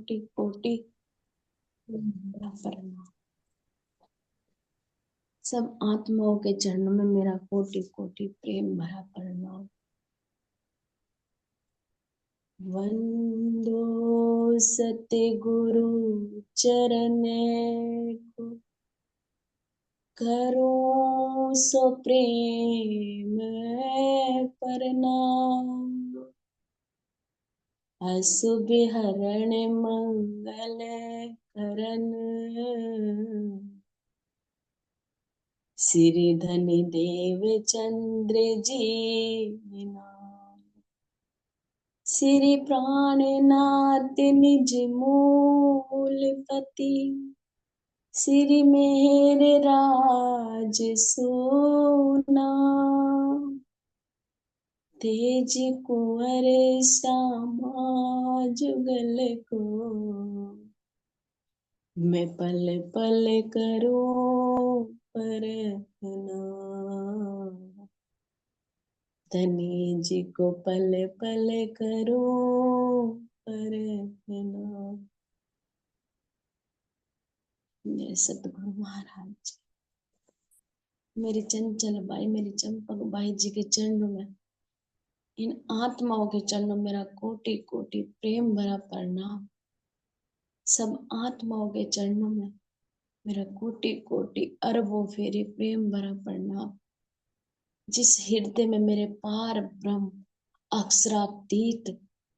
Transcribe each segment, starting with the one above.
कोटि कोटि प्रणाम। सब आत्माओं के चरणों में मेरा कोटि कोटि प्रेम भरा प्रणाम। वंदो सतगुरु चरण को, करो सो प्रेम प्रणाम। अशुभ हरण मंगल करण, श्री धनि देव चंद्र जी नाम। श्री प्राणनाथ निज मूलपति, श्री मेहर राज सोना। तेज कुंवर श्यामा जुगल को, मैं पल पल करूं प्रार्थना। धनी जी को पल पल करूं प्रार्थना। मेरे सतगुरु महाराज जी, मेरी चंचल बाई, मेरी चंपक बाई जी के चरणों में, इन आत्माओं के चरणों में मेरा कोटि कोटि प्रेम भरा प्रणाम। सब आत्माओं के चरणों में मेरा कोटि कोटि अरबों फेरे प्रेम भरा प्रणाम। जिस हृदय में मेरे पार ब्रह्म अक्षरातीत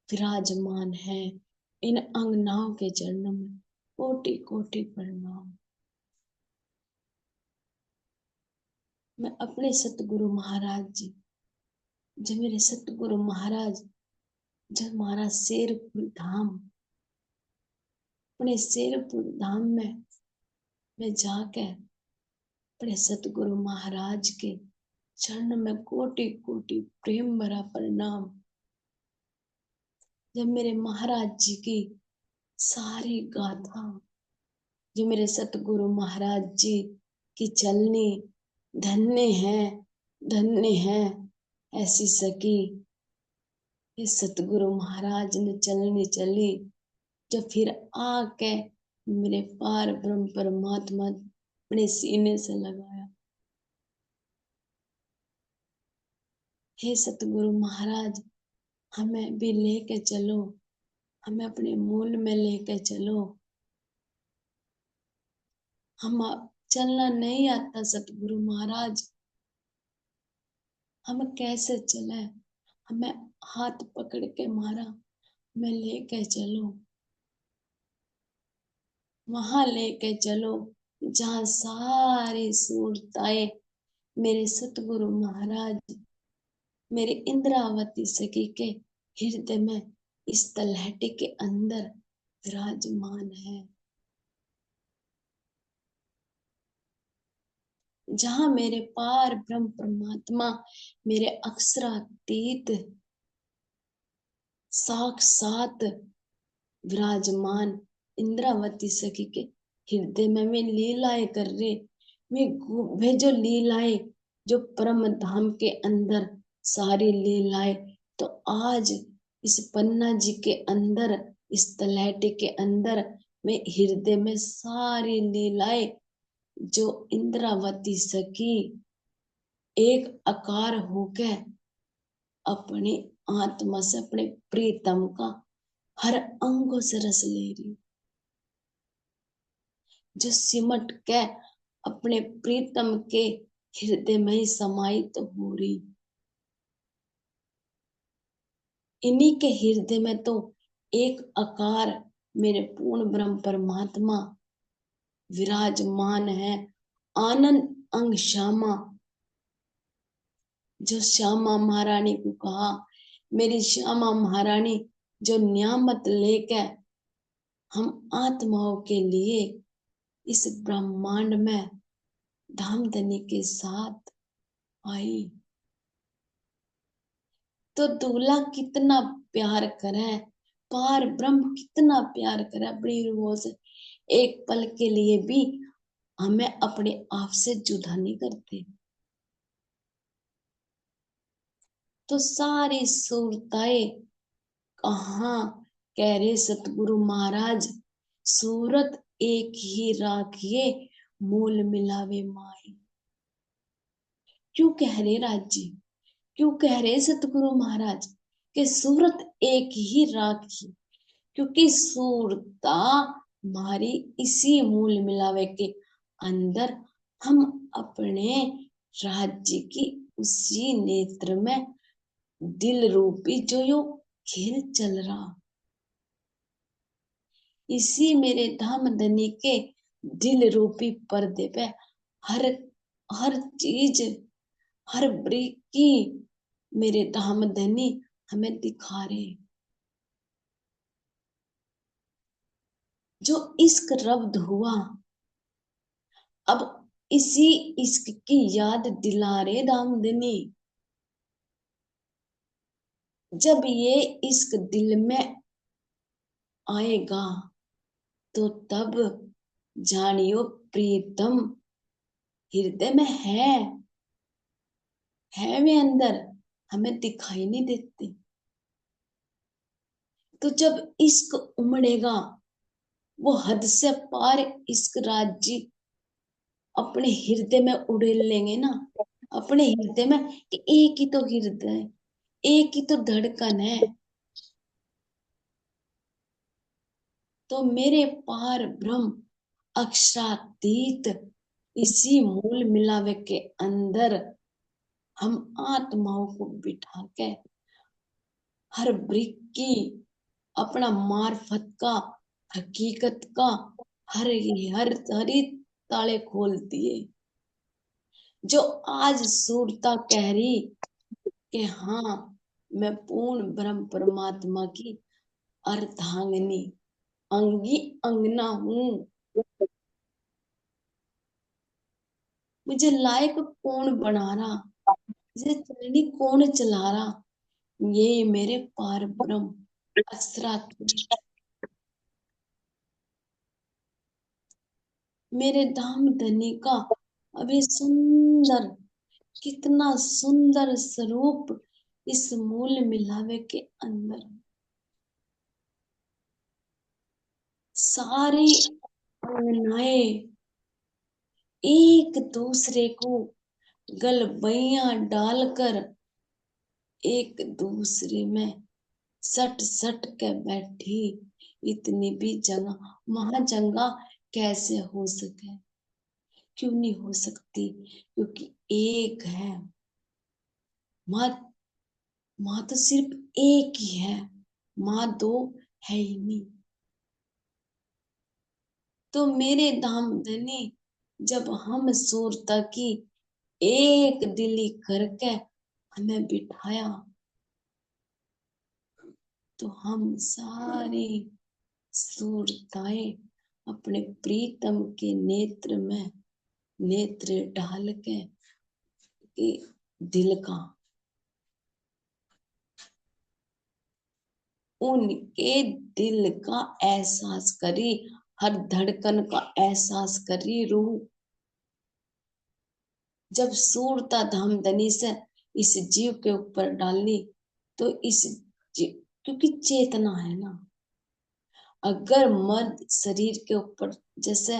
विराजमान है, इन अंगनाओं के चरणों में कोटि कोटि प्रणाम। मैं अपने सतगुरु महाराज जी, जो मेरे सतगुरु महाराज, जो हमारा शेरपुर धाम, अपने शेरपुर धाम में मैं जाकर अपने सतगुरु महाराज के चरण में कोटि कोटि प्रेम भरा प्रणाम। जब मेरे महाराज जी की सारी गाथा, जो मेरे सतगुरु महाराज जी की चलनी धन्य है ऐसी सकी। ये सतगुरु महाराज ने चलनी चली, जो फिर आके मेरे पार ब्रह्म परमात्मा अपने सीने से लगाया। हे सतगुरु महाराज, हमें भी लेके चलो, हमें अपने मूल में लेके चलो। हम चलना नहीं आता सतगुरु महाराज, हम कैसे चले? हमें हाथ पकड़ के मारा, हमें लेके चलो, वहां लेके चलो जहाँ सारी सूरताएं मेरे सतगुरु महाराज, मेरे इंद्रावती सखी के हृदय में इस तलहटी के अंदर विराजमान है। जहाँ मेरे पार ब्रह्म परमात्मा, मेरे अक्षरातीत साक्षात विराजमान इंद्रावती सखी के हृदय में मैं लीलाएं कर रहे, वे जो लीलाएं, जो परम धाम के अंदर सारी लीलाएं, तो आज इस पन्ना जी के अंदर, इस तलहटी के अंदर मैं हृदय में सारी लीलाएं, जो इंद्रावती सखी एक आकार होकर अपनी आत्मा से अपने प्रीतम का हर अंगों से रस ले रही, जो सिमट के अपने प्रीतम के हृदय में ही समाहित हो रही। इन्हीं के हृदय में तो एक आकार मेरे पूर्ण ब्रह्म परमात्मा विराजमान है। आनंद अंग श्यामा, जो श्यामा महारानी को कहा, मेरी श्यामा महारानी, जो नियामत लेकर हम आत्माओं के लिए इस ब्रह्मांड में धामधनी के साथ आई, तो दूल्हा कितना प्यार करे, पार ब्रह्म कितना प्यार करे अपनी रूहों से। एक पल के लिए भी हमें अपने आप से जुदा नहीं करते। तो सारी सूरताएं कहाँ कह रहे सतगुरु महाराज, सूरत एक ही राखिए, मोल मिलावे माई। क्यों कह रहे राज जी, क्यों कह रहे सतगुरु महाराज कि सूरत एक ही राखी? क्योंकि सूरता हमारी इसी मूल मिलावे के अंदर हम अपने राज्य की उसी नेत्र में दिल रूपी जो यो खेल चल रहा, इसी मेरे धाम धनी के दिल रूपी पर्दे पे हर हर चीज, हर ब्रीकी मेरे धाम धनी हमें दिखा रहे। जो इश्क रब्द हुआ, अब इसी इश्क की याद दिला रहे दामदनी। जब ये इश्क दिल में आएगा तो तब जानियो प्रीतम हृदय में है वे अंदर, हमें दिखाई नहीं देते। तो जब इश्क उमड़ेगा, वो हद से पार इश्क राज्य अपने हृदय में उड़ेल लेंगे ना, अपने हृदय में, कि एक ही तो हृदय है, एक ही तो धड़कन है। तो मेरे पार ब्रह्म अक्षरातीत इसी मूल मिलावे के अंदर हम आत्माओं को बिठा के हर ब्रिक की अपना मार्फत का, हकीकत का हर हर हरी ताले खोल दिए। जो आज सूरता कह रही कि हाँ, मैं पूर्ण ब्रह्म परमात्मा की अर्धांगिनी, अंगी अंगना हूं, मुझे लायक कौन बना रहा, मुझे चलनी कौन चला रहा, ये मेरे पार ब्रह्म असरात मेरे धाम धनी का अभी सुंदर, कितना सुंदर स्वरूप इस मूल मिलावे के अंदर। सारी अंगनाएं एक दूसरे को गलबैया डालकर एक दूसरे में सट सट के बैठी, इतनी भी जगह, वहां जगह कैसे हो सके? क्यों नहीं हो सकती? क्योंकि एक है माँ। माँ तो सिर्फ एक ही है, माँ दो है ही नहीं। तो मेरे धाम धनी, जब हम सूरता की एक दिली करके हमें बिठाया, तो हम सारी सूरताएं अपने प्रीतम के नेत्र में नेत्र डाल के दिल का, उनके दिल का एहसास करी, हर धड़कन का एहसास करी रूह। जब सूरता धामधनी से इस जीव के ऊपर डालनी, तो इस जीव, क्योंकि चेतना है ना, अगर मर्द शरीर के ऊपर जैसे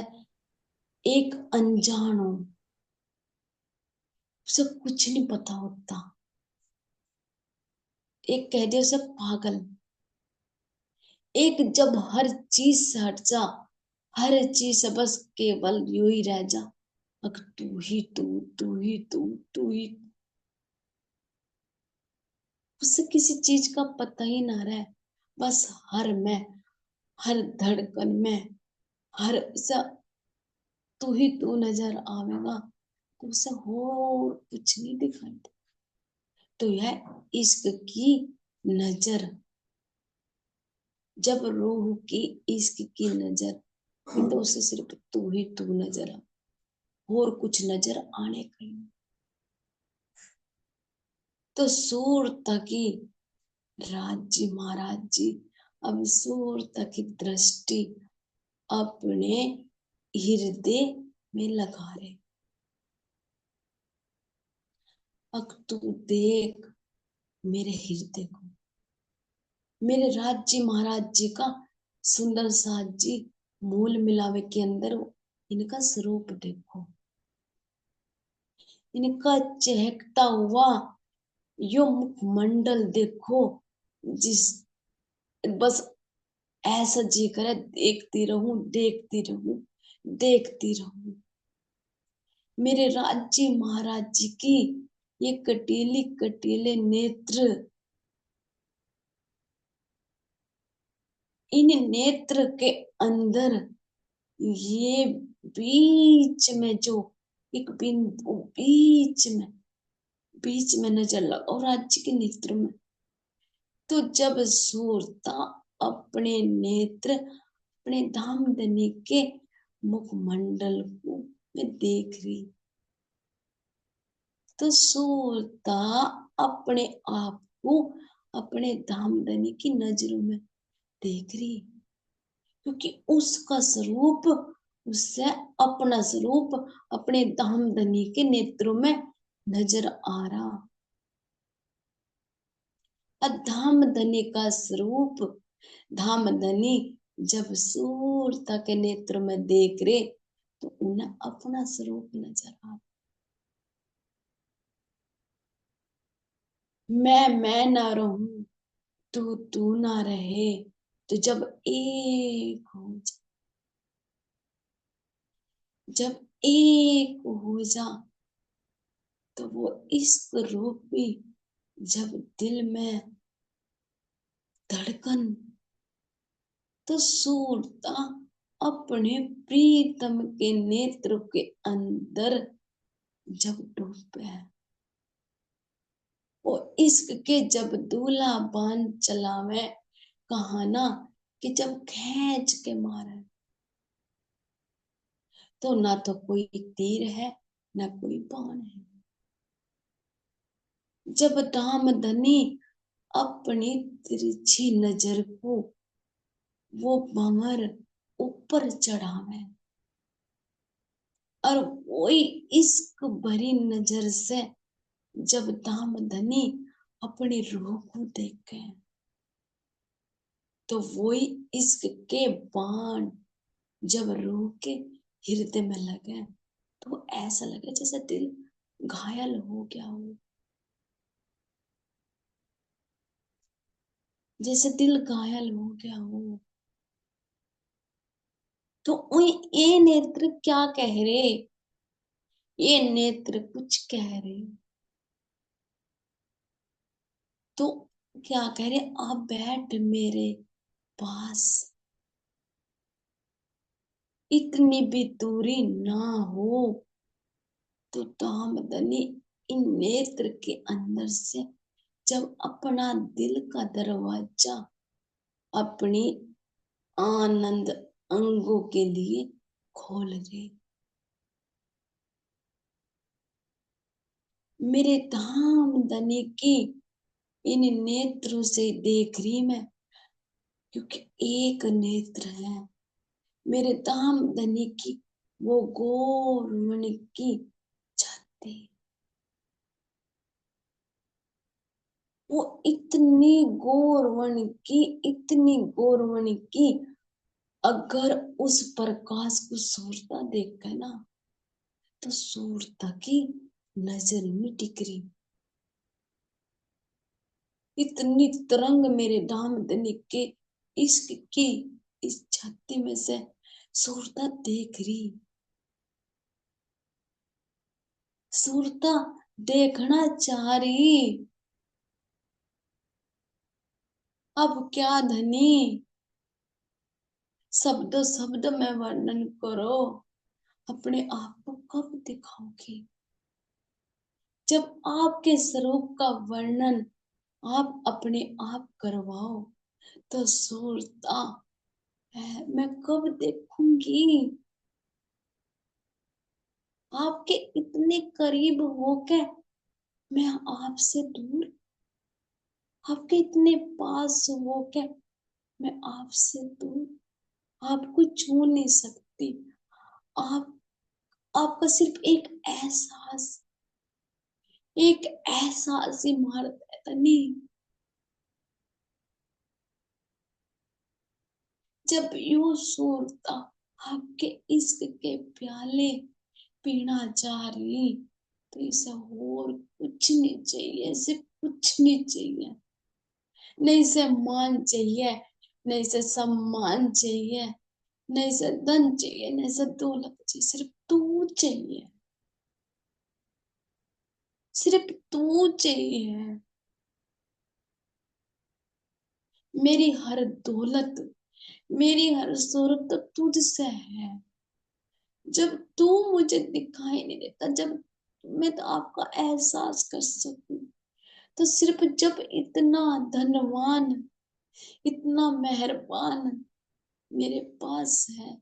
एक अनजान हो, उसे कुछ नहीं पता होता, एक कह दे उसे पागल, एक जब हर चीज से हट जा, हर चीज से बस केवल यू ही रह जा, अगर तू ही तू, तू ही तू ही, उसे किसी चीज का पता ही ना रहे, बस हर में, हर धड़कन में, हर सा तू ही तू नजर आवेगा, तो उसे हो कुछ नहीं दिखाई दे। तो यह इश्क की नजर, जब रूह की इश्क की नजर, तो उसे सिर्फ तू ही तू नजर आ, और कुछ नजर आने का ही। तो सूरत की राज्य महाराज जी, अब सूरत की दृष्टि अपने हृदय में लगा रहे। अब तू देख मेरे हृदय को, मेरे राज्य महाराज जी का सुंदर साज जी मूल मिलावे के अंदर इनका स्वरूप देखो, इनका चहकता हुआ यो मुखमंडल देखो, जिस बस ऐसा जी करे देखती रहूं देखती रहूं देखती रहूं। मेरे राज्य महाराज जी की ये कटीली कटीले नेत्र, इन नेत्र के अंदर ये बीच में जो एक बिंदु बीच में नजर लगा राज्य के नेत्र में, तो जब सूरता अपने नेत्र अपने धामधनी के मुखमंडल को मैं देख रही, तो सूरता अपने आप को अपने धामधनी की नजरों में देख रही, क्योंकि उसका स्वरूप उससे अपना स्वरूप अपने धामधनी के नेत्रों में नजर आ रहा। धामधनी का स्वरूप, धामधनी जब सूरता के नेत्र में देख रहे, तो उन्हें अपना स्वरूप नजर आ, मैं ना रहूं, तू ना रहे, तो जब एक हो जा, जब एक हो जा, तो वो इश्क रूपी जब दिल में धड़कन, तो सूरता अपने प्रीतम के नेत्र के अंदर जब डूबे, वो इश्क के जब दूल्हा बांध चलावे, कहा ना कि जब खींच के मारे, तो ना तो कोई तीर है ना कोई बाण है। जब धामधनी अपनी तिरछी नजर को वो भंवर ऊपर चढ़ावे, और वही इश्क भरी नजर से जब धामधनी अपनी रूह को देखे, तो वही इश्क के बाण जब रूह के हृदय में लगे, तो ऐसा लगे जैसे दिल घायल हो गया हो, जैसे दिल घायल हो गया हो। तो ये नेत्र क्या कह रहे, ये नेत्र कुछ कह रहे, तो क्या कह रहे, आप बैठ मेरे पास, इतनी भी दूरी ना हो, तो धामधनी इन नेत्र के अंदर से जब अपना दिल का दरवाजा अपनी आनंद अंगों के लिए खोल दे, मेरे धामधनी की इन नेत्रों से देख रही मैं, क्योंकि एक नेत्र है मेरे धामधनी की, वो गौरमणि की छाती, वो इतनी गौरवण की, इतनी गौरवण की, अगर उस प्रकाश को सूरता देखकर ना, तो सूरता की नजर में टिकरी, इतनी तरंग मेरे धामधनी के इश्क की इस छाती में से सूरता देख रही, सूरता देखना चाह रही। अब क्या धनी शब्द शब्द में वर्णन करो, अपने आप को कब दिखाओगी, जब आपके स्वरूप का वर्णन आप अपने आप करवाओ, तो सूरता है मैं कब देखूंगी, आपके इतने करीब होके मैं आपसे दूर, आपके इतने पास होके मैं आपसे दूर, आपको छू नहीं सकती। आप आपका सिर्फ एक एहसास इमारत है तनी, जब यूं सूरता आपके इश्क के प्याले पीना चाह रही, तो इसे और कुछ नहीं चाहिए, सिर्फ कुछ नहीं चाहिए। नहीं से मान चाहिए, नहीं से सम्मान चाहिए, नहीं से धन चाहिए, नहीं से दौलत चाहिए, सिर्फ तू चाहिए, सिर्फ तू चाहिए। मेरी हर दौलत, मेरी हर शोहरत तो तुझसे है। जब तू मुझे दिखाई नहीं देता, जब मैं तो आपका एहसास कर सकूं, तो सिर्फ जब इतना धनवान, इतना मेहरबान मेरे पास है,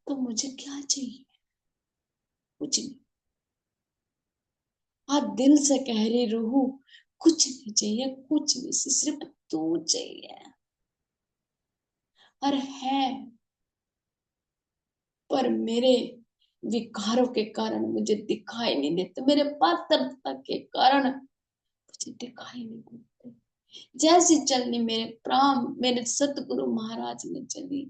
तो मुझे क्या चाहिए? कुछ नहीं। आज दिल से कह रही रूह, कुछ नहीं चाहिए, कुछ नहीं, सिर्फ तू चाहिए। और है, पर मेरे विकारों के कारण मुझे दिखाई नहीं देते, मेरे पात्रता के कारण मुझे दिखाई नहीं देते। जैसी चलनी मेरे प्राण मेरे सतगुरु महाराज ने चली।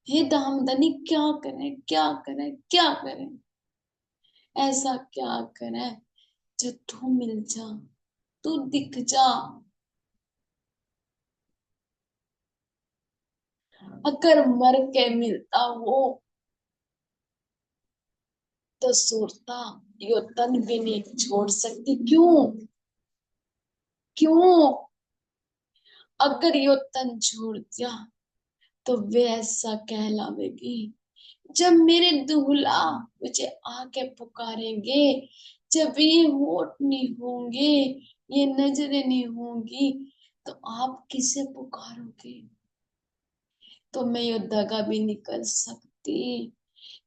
हे दामदनी, क्या करें, क्या करें, क्या करें? ऐसा क्या करें जो तू मिल जा, तू दिख जा। अगर मर के मिलता वो, तो सुरता यो तन भी नहीं छोड़ सकती। क्यों? क्यों? अगर यो तन छोड़ दिया, तो वे ऐसा कहलावेगी। जब मेरे दूल्हा मुझे आके पुकारेंगे, जब ये होठ नहीं होंगे, ये नजरें नहीं होंगी, तो आप किसे पुकारोगे? तो मैं ये दगा भी नहीं कर सकती,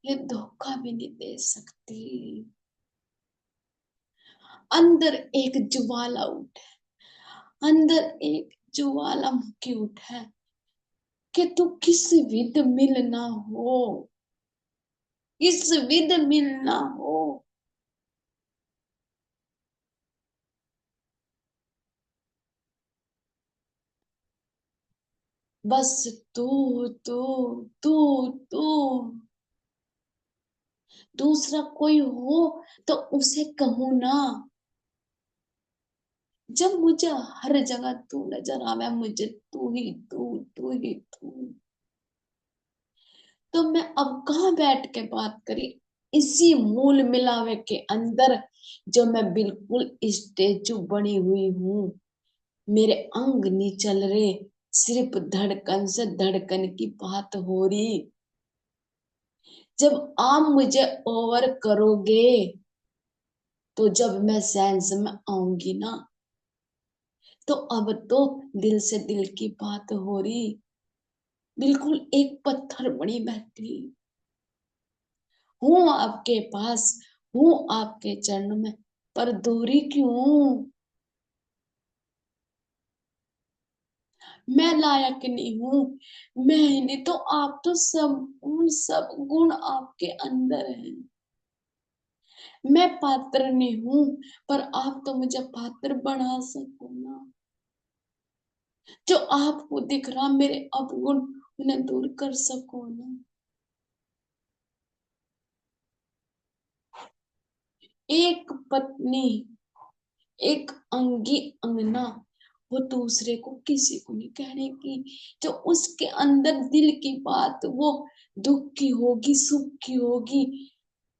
ये धोखा भी नहीं दे सकती। अंदर एक ज्वाला उठे, अंदर एक ज्वालामुखी उठे, कि तू किस विध मिल ना हो, किस विध मिल ना हो। बस तू, तू, तू, तू। दूसरा कोई हो तो उसे कहूं ना। जब मुझे हर जगह तू नजर आवे, मुझे तू ही तू, तू ही तू, तो मैं अब कहाँ बैठ के बात करी? इसी मूल मिलावे के अंदर, जो मैं बिल्कुल स्टेचू बनी हुई हूँ। मेरे अंग नहीं चल रहे, सिर्फ धड़कन से धड़कन की बात हो रही। जब आप मुझे ओवर करोगे, तो जब मैं सेंस में आऊंगी ना, तो अब तो दिल से दिल की बात हो रही। बिल्कुल एक पत्थर बनी बैठी हूँ आपके पास, हूँ आपके चरणों में, पर दूरी क्यों? मैं लायक नहीं हूँ, मैं ही नहीं तो आप, तो सब उन सब गुण आपके अंदर हैं। मैं पात्र नहीं हूँ, पर आप तो मुझे पात्र बना सको ना। जो आपको दिख रहा मेरे अवगुण, उन्हें दूर कर सको ना। एक पत्नी, एक अंगी अंगना, वो दूसरे को किसी को नहीं कहने की। जो उसके अंदर दिल की बात, वो दुख की होगी, सुख की होगी,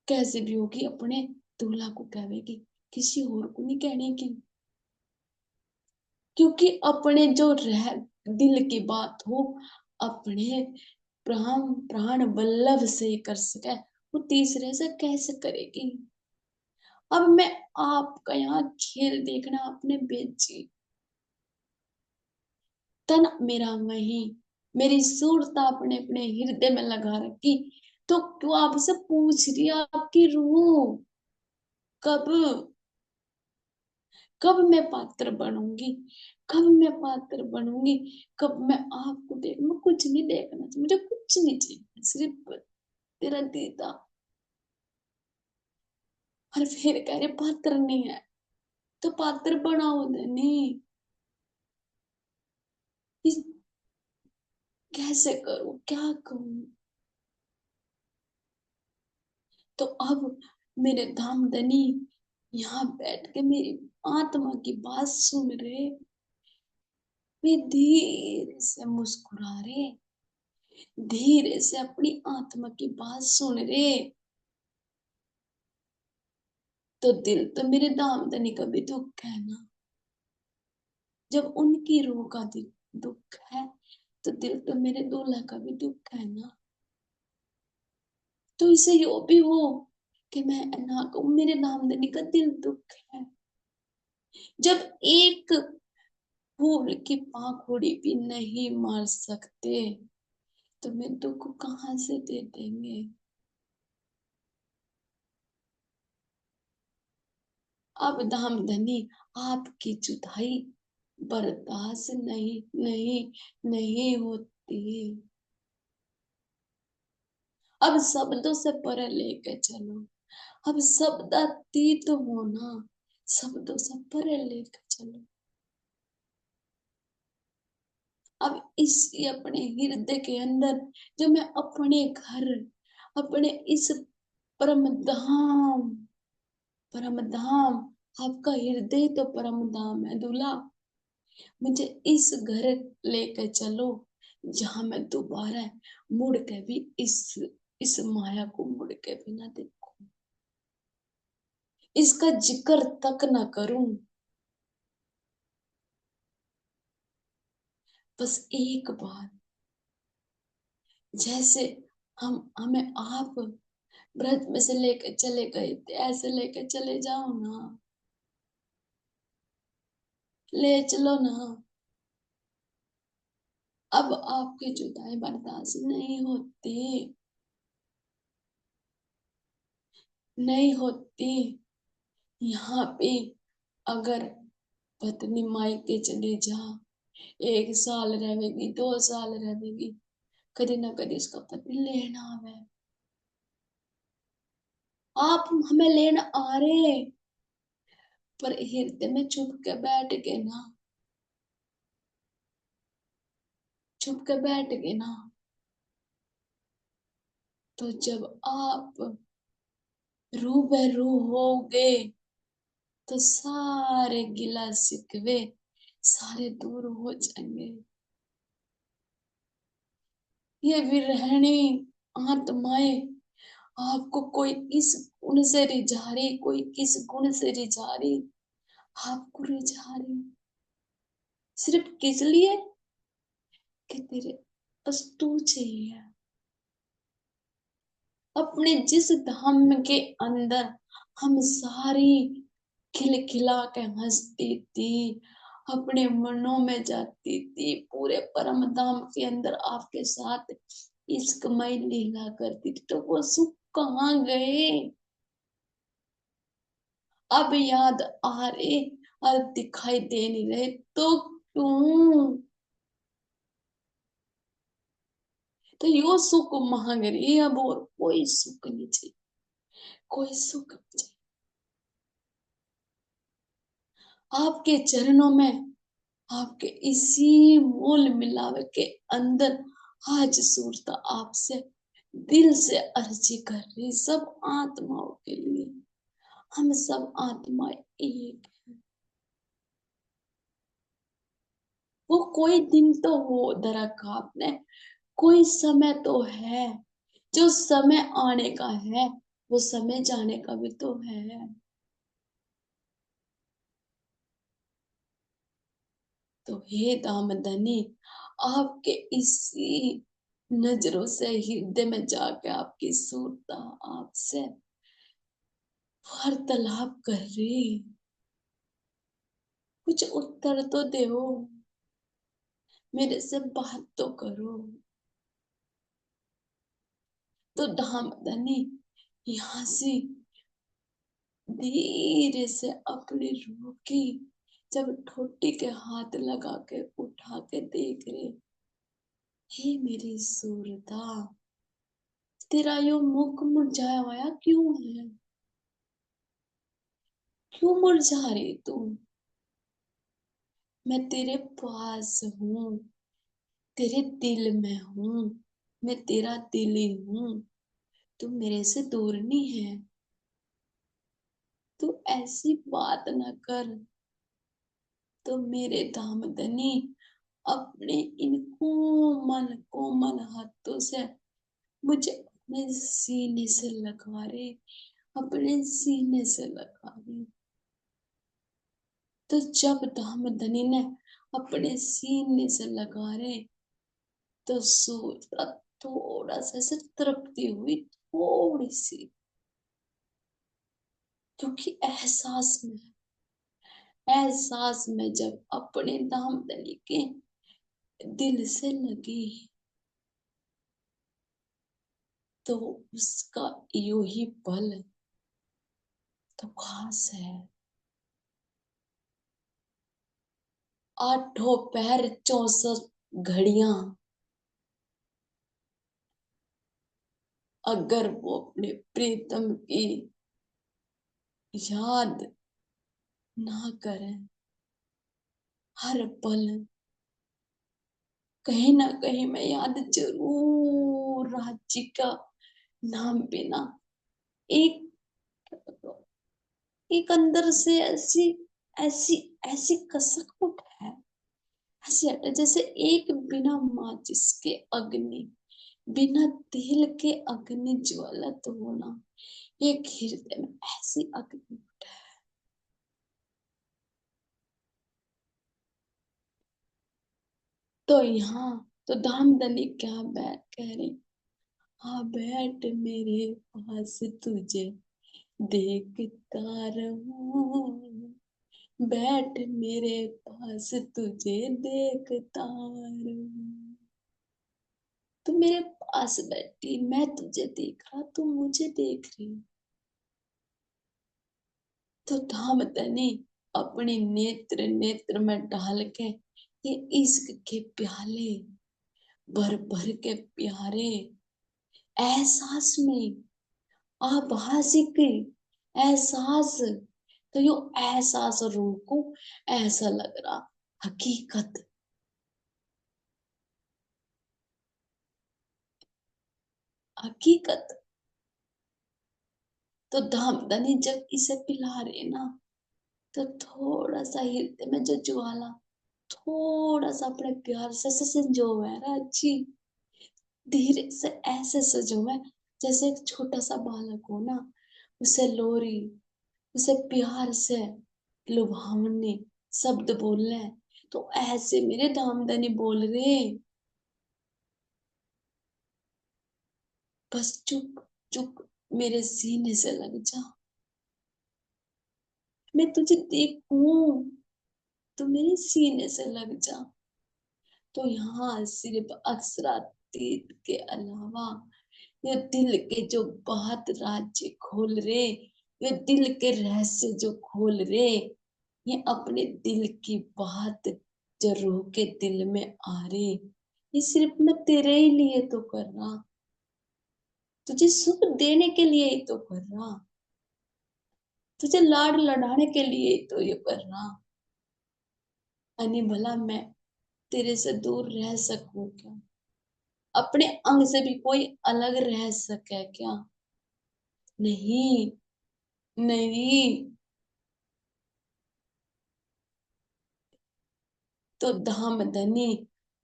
कैसे भी होगी, अपने दूल्हा को कहेगी, किसी और को नहीं कहने की। क्योंकि अपने जो रह दिल की बात हो, अपने प्राण प्राण वल्लभ से ही कर सके, वो तीसरे से कैसे करेगी? अब मैं आपका यहाँ खेल देखना आपने बेची, तन मेरा वही, मेरी सूरता अपने अपने हृदय में लगा रखी, तो क्यों आपसे पूछ रही है आपकी रूह, कब, कब मैं पात्र बनूंगी, कब मैं पात्र बनूंगी, कब मैं आपको देख, मैं कुछ नहीं देखना चाहिए, मुझे कुछ नहीं चाहिए, सिर्फ तेरा दीदा। और फिर कह रहे पात्र नहीं है, तो पात्र बनाओ नहीं। कैसे करूं, क्या करूं। तो अब मेरे धामधनी यहाँ बैठ के मेरी आत्मा की बात सुन रहे, वे धीरे से मुस्कुरा रहे, धीरे से अपनी आत्मा की बात सुन रहे। तो दिल तो मेरे दामदनी का भी दुख है ना, जब उनकी रूह का दुख है, तो दिल तो मेरे दूल्हा का भी दुख है ना। तो इसे यो भी हो कि मैं ना कहूं मेरे दामदनी का दिल दुख है। जब एक फूल की पाखुड़ी भी नहीं मार सकते, तो मैं दुख कहाँ से दे देंगे। अब धामधनी आपकी जुदाई बर्दाश्त नहीं नहीं नहीं होती। अब शब्दों से परे लेके चलो, अब शब्दातीत होना, शब्दों से परे लेके चलो। अब इसी अपने हृदय के अंदर, जो मैं अपने घर, अपने इस परम धाम, परम धाम, आपका हृदय तो परम धाम है दूल्हा, मुझे इस घर लेकर चलो जहां मैं दोबारा मुड़ के भी इस माया को मुड़ के भी ना देखूं, इसका जिक्र तक ना करूं। बस एक बार, जैसे हमें आप ब्रज में से लेकर चले गए थे, ऐसे लेकर चले जाओ ना, ले चलो ना। अब आपकी जुदाई बर्दाश्त नहीं होती, नहीं होती। यहाँ पे अगर पत्नी मायके चली जा, 1 साल रहेगी, 2 साल रहेगी, कभी ना कभी उसका पति लेना आवे। आप हमें लेना आ रहे, पर हृदय में चुप के बैठ गए ना, चुप के बैठ गए ना। तो जब आप रूबरू होगे, तो सारे गिला शिकवे सारे दूर हो जाएंगे। ये विरहणी आत्माएं आपको कोई इस गुण से रिझा रही, कोई किस गुण से रिझा रही, आपको रिझा रही सिर्फ किस लिए कि तेरे बस तू चाहिए। अपने जिस धाम के अंदर हम सारी खिलखिला के हंसती थी, अपने मनों में जाती थी, पूरे परम धाम के अंदर आपके साथ इश्कमय लीला करती थी, तो वो सुख कहाँ गए। अब याद आ रहे और दिखाई दे नहीं रहे, तो क्यों। तो यो सुख मांग रही है अब, और कोई सुख नहीं चाहिए, कोई सुख नहीं चाहिए। आपके चरणों में, आपके इसी मूल मिलावे के अंदर आज सूरता आपसे दिल से अर्जी कर रही, सब आत्माओं के लिए। हम सब आत्मा एक। वो कोई दिन तो हो दरअसल आपने, कोई समय तो है, जो समय आने का है, वो समय जाने का भी तो है। तो हे दामदनी, आपके इसी नजरों से हृदय में जाके आपकी सूरता आपसे वार्तालाप कर रही, कुछ उत्तर तो दो, मेरे से बात तो करो। तो दामदनी यहाँ से धीरे से अपनी रूह की जब ठोटी के हाथ लगा के उठा के देख रहे, हे मेरी सूरता, तेरा यो मुख मुरझाया हुआ क्यों है, क्यों मुरझा रही तू। मैं तेरे पास हूँ, तेरे दिल में हूँ, मैं तेरा दिल ही हूँ, तू मेरे से दूर नहीं है। तू ऐसी बात ना कर, तो मेरे दामदनी अपने इन कोमल कोमल हाथों से मुझे अपने सीने से लगा रे, अपने सीने से लगा रे। तो जब दामदनी ने अपने सीने से लगा रे, तो सूरज थोड़ा सा ऐसे तड़पती हुई, थोड़ी सी, क्योंकि एहसास में जब अपने दामदनी के दिल से लगी, तो उसका यूं ही पल तो खास है। आठों पैर 64 घड़ियां, अगर वो अपने प्रीतम की याद ना करें, हर पल कहीं ना कहीं मैं याद जरूर राज्य का नाम बिना एक एक अंदर से ऐसी ऐसी ऐसी कसक उठे, ऐसी हटे जैसे एक बिना माचिस के अग्नि, बिना तेल के अग्नि ज्वलत होना, एक हृदय में ऐसी अग्नि उठे। तो यहाँ तो धामधनी क्या बैठ कह रही, हाँ बैठ मेरे पास तुझे देखता रहूं, बैठ मेरे पास तुझे देखता रहूं। तू मेरे पास बैठी, मैं तुझे देख रहा, तू मुझे देख रही। तो धामधनी अपने नेत्र नेत्र में डाल के ये इश्क के प्याले भर भर के प्यारे एहसास में, आभासिक एहसास, तो यो एहसास रूह को ऐसा लग रहा हकीकत, हकीकत। तो धामधनी जब इसे पिला रहे ना, तो थोड़ा सा हृदय में जो ज्वाला थोड़ा सा अपने प्यार से संजो है राजी, धीरे से ऐसे सजो है जैसे एक छोटा सा बालक हो ना, उसे लोरी, उसे प्यार से लुभावने शब्द बोलने, तो ऐसे मेरे दामदनी बोल रहे, बस चुप चुप मेरे सीने से लग जा, मैं तुझे देखूं, तो मेरे सीने से लग जा। तो यहाँ सिर्फ अक्षरातीत के अलावा ये दिल के जो बात राज्य खोल रे, ये दिल के रहस्य जो खोल रे, ये अपने दिल की बात जो रूह के दिल में आ रे, ये सिर्फ मैं तेरे ही लिए तो कर रहा, तुझे सुख देने के लिए ही तो कर रहा, तुझे लाड लड़ाने के लिए ही तो ये कर रहा। अनि भला मैं तेरे से दूर रह सकूं क्या, अपने अंग से भी कोई अलग रह सके क्या, नहीं, नहीं। तो धामधनी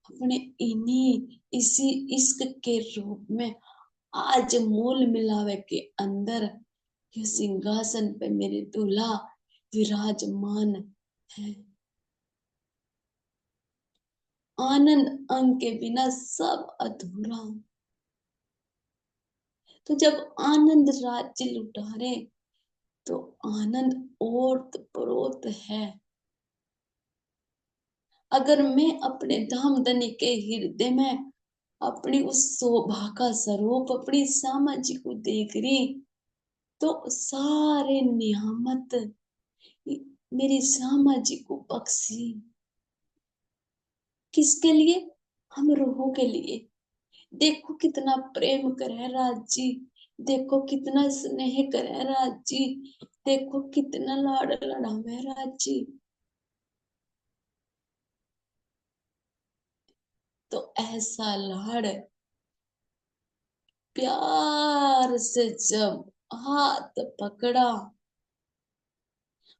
अपने इन्हीं इसी इश्क के रूप में आज मूल मिलावे के अंदर ये सिंहासन पे मेरे दूल्हा विराजमान है। आनंद अंग के बिना सब अधूरा, तो जब आनंद राज्य लुटारे, तो आनंद ओत प्रोत है। अगर मैं अपने धामधनी के हृदय में अपनी उस शोभा का स्वरूप अपनी श्यामा जी को देख रही, तो सारे नियामत मेरी श्यामा जी को बख्शी, किसके लिए, हम रूहों के लिए। देखो कितना प्रेम करे राज जी, देखो कितना स्नेह करे राज जी, देखो कितना लाड लड़ावे राज जी। तो ऐसा लाड़ प्यार से जब हाथ पकड़ा,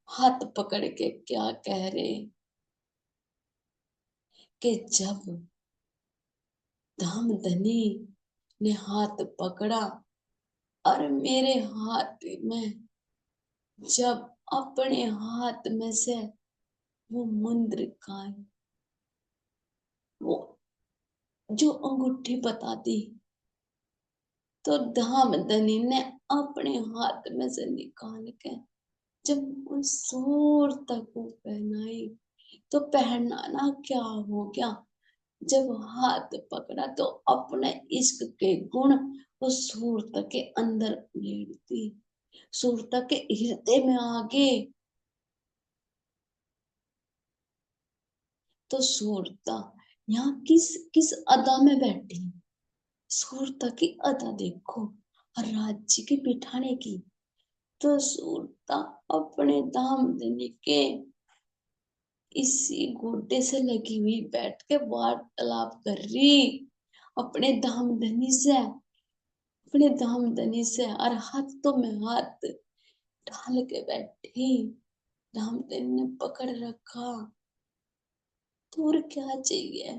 हाथ पकड़ के क्या कह रहे कि जब धामधनी ने हाथ पकड़ा और मेरे हाथ में जब अपने हाथ में से वो मुंद्र का वो जो अंगूठी बताती, तो धामधनी ने अपने हाथ में से निकाल के जब उस सूर तक वो पहनाई, तो पहनाना क्या हो गया, जब हाथ पकड़ा तो अपने इश्क के गुण वो सूरत के अंदर उलेटती, सूरत के हृदय में आगे। तो सूरता यहाँ किस किस अदा में बैठी, सूरता की अदा देखो और राज्य के बिठाने की। तो सूरता अपने धामधनी के इसी गोडे से लगी हुई बैठ के वार्तालाप कर रही अपने धामधनी से, अपने धामधनी से, और हाथों में हाथ डाल के बैठी। धामधनी ने पकड़ रखा। तो और क्या चाहिए,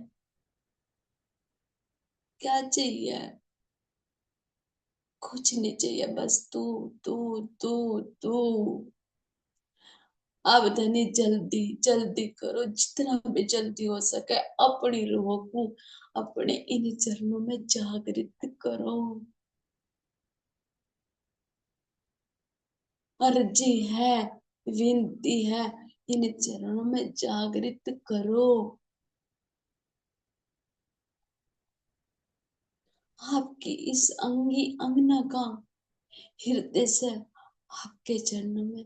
क्या चाहिए, कुछ नहीं चाहिए, बस तू तू तू तू। अब धनी जल्दी जल्दी करो, जितना भी जल्दी हो सके अपनी रूह को अपने इन चरणों में जागृत करो। अर्जी है, विनती है, इन चरणों में जागृत करो। आपकी इस अंगी अंगना का हृदय से आपके चरणों में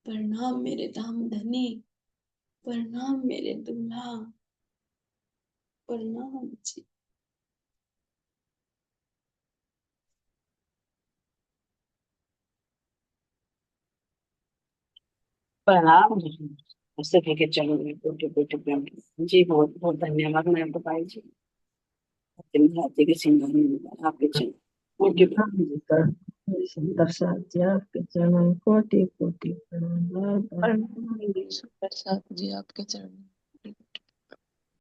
प्रणाम मेरे धामधनी, प्रणाम मेरे दूल्हा, प्रणाम जी। प्रणाम जी। सभी के चरणों में कोटि कोटि प्रणाम जी। बहुत बहुत धन्यवाद मैं भाई जी। राज्य के सिंगार में आपके चरण कोटि हाँ जी सर, सुंदर साथ जी आपके चरणों में कोटि कोटि प्रणाम। प्रणाम। सुंदर साथ जी आपके चरण